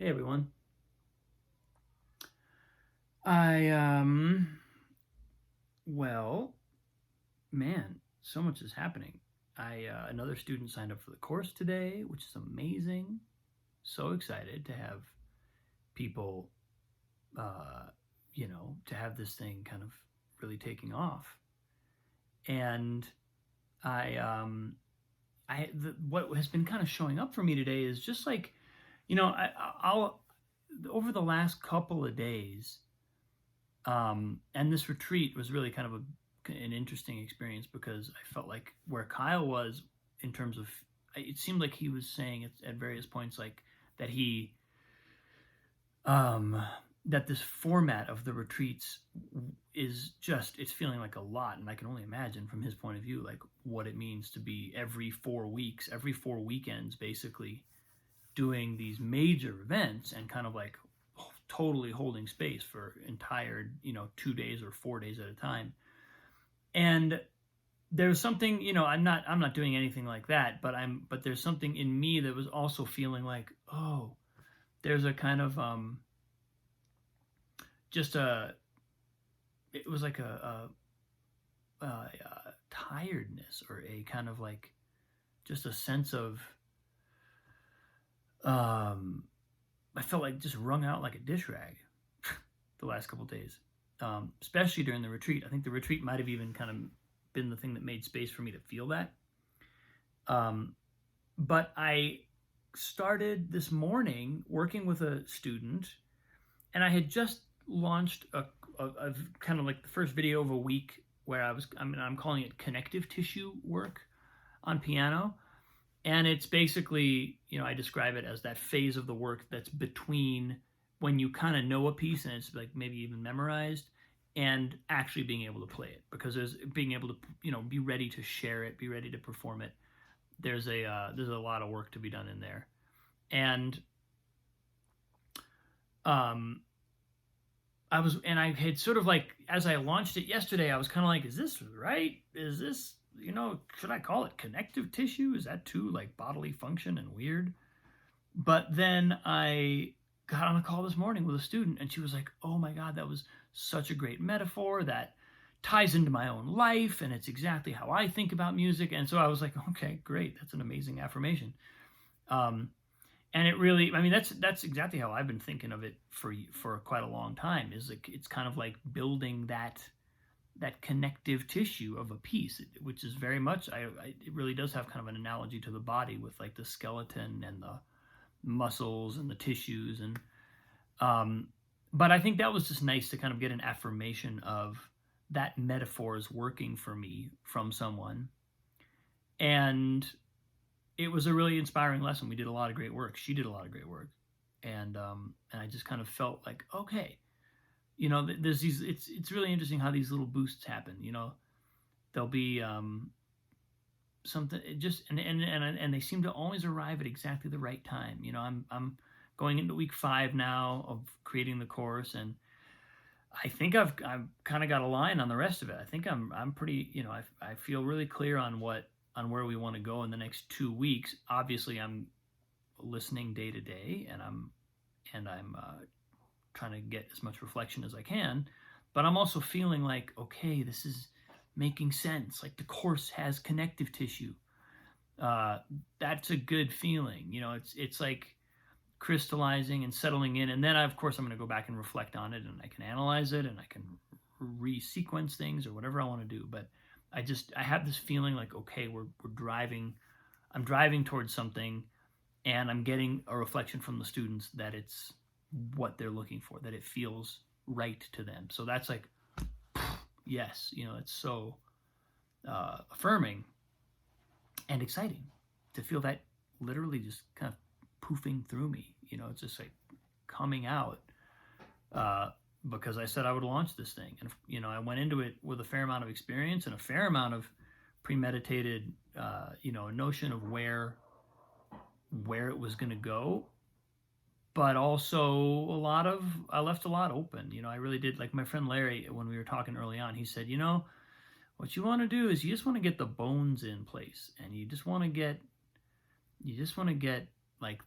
Hey everyone. I well, man, so much is happening. I Another student signed up for the course today, which is amazing. So excited to have people uh to have this thing kind of really taking off. And I what has been kind of showing up for me today is just like, I'll over the last couple of days. And this retreat was really kind of an interesting experience because I felt like where Kyle was in terms of, it seemed like he was saying at various points like that um, that this format of the retreats is just, it's feeling like a lot. And I can only imagine from his point of view, like what it means to be every 4 weeks, every 4 weekends, basically doing these major events and kind of like totally holding space for entire 2 days or 4 days at a time. And there's something, I'm not doing anything like that, but there's something in me that was also feeling like, oh, there's a kind of just a it was like a tiredness, or a kind of like just a sense of um I felt like just wrung out like a dish rag the last couple of days, especially during the retreat. I think the retreat might have even kind of been the thing that made space for me to feel that. Um, but I started this morning working with a student, and I had just launched a kind of like the first video of a week where I'm calling it connective tissue work on piano. And it's basically, I describe it as that phase of the work that's between when you kind of know a piece and it's like maybe even memorized, and actually being able to play it, because there's being able to, be ready to share it, be ready to perform it. There's a lot of work to be done in there. And um I had sort of like, as I launched it yesterday, I was kind of like, is this right? Is this, should I call it connective tissue? Is that too like bodily function and weird? But then I got on a call this morning with a student, and she was like, oh my God, that was such a great metaphor that ties into my own life. And it's exactly how I think about music. And so I was like, okay, great. That's an amazing affirmation. Um, and it really, I mean, that's exactly how I've been thinking of it for quite a long time. Is like, it's kind of like building that connective tissue of a piece, which is very much, it really does have kind of an analogy to the body, with like the skeleton and the muscles and the tissues. And um, but I think that was just nice to kind of get an affirmation of that metaphor is working for me from someone. And it was a really inspiring lesson. We did a lot of great work. She did a lot of great work. And I just kind of felt like, okay, there's these, it's really interesting how these little boosts happen. There'll be something, it just, and they seem to always arrive at exactly the right time. I'm going into week 5 now of creating the course, and I think I've kind of got a line on the rest of it. I think I'm pretty, I feel really clear on where we want to go in the next 2 weeks. Obviously, I'm listening day to day, and I'm trying to get as much reflection as I can. But I'm also feeling like, okay, this is making sense. Like the course has connective tissue. Uh, that's a good feeling. It's like crystallizing and settling in. And then, of course, I'm going to go back and reflect on it, and I can analyze it, and I can resequence things or whatever I want to do. But I have this feeling like, okay, we're driving. I'm driving towards something, and I'm getting a reflection from the students that it's what they're looking for, that it feels right to them. So that's like, yes, it's so affirming and exciting to feel that literally just kind of poofing through me. It's just like coming out, because I said I would launch this thing. And, I went into it with a fair amount of experience and a fair amount of premeditated, notion of where it was going to go. But also I left a lot open. I really did. Like my friend Larry, when we were talking early on, he said, what you want to do is you just want to get the bones in place, and you just want to get like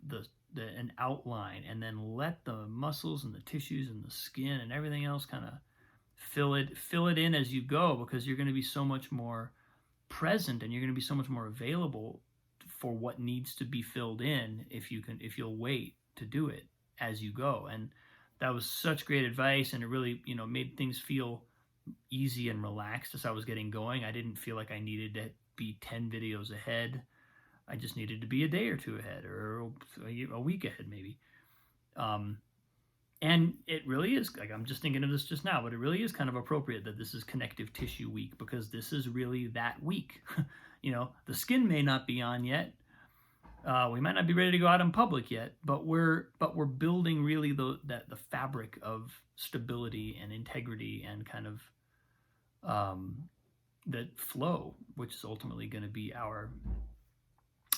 an outline, and then let the muscles and the tissues and the skin and everything else kind of fill it in as you go, because you're going to be so much more present and you're going to be so much more available for what needs to be filled in if you'll wait to do it as you go. And that was such great advice, and it really, made things feel easy and relaxed as I was getting going. I didn't feel like I needed to be 10 videos ahead. I just needed to be a day or two ahead, or a week ahead maybe. And it really is, like, I'm just thinking of this just now, but it really is kind of appropriate that this is Connective Tissue Week, because this is really that week. The skin may not be on yet. We might not be ready to go out in public yet, but we're building really the fabric of stability and integrity and kind of that flow, which is ultimately going to be our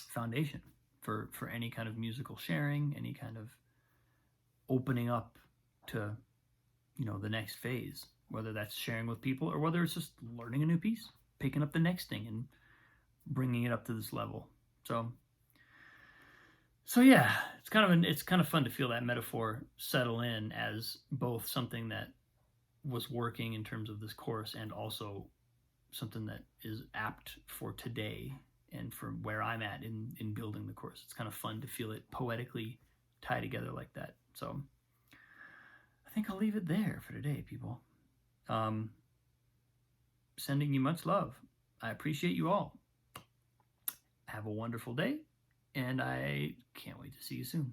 foundation for any kind of musical sharing, any kind of opening up to the next phase, whether that's sharing with people or whether it's just learning a new piece, picking up the next thing and bringing it up to this level. So yeah, it's kind of fun to feel that metaphor settle in as both something that was working in terms of this course and also something that is apt for today and for where I'm at in building the course. It's kind of fun to feel it poetically tie together like that. So I think I'll leave it there for today, people. Sending you much love. I appreciate you all. Have a wonderful day, and I can't wait to see you soon.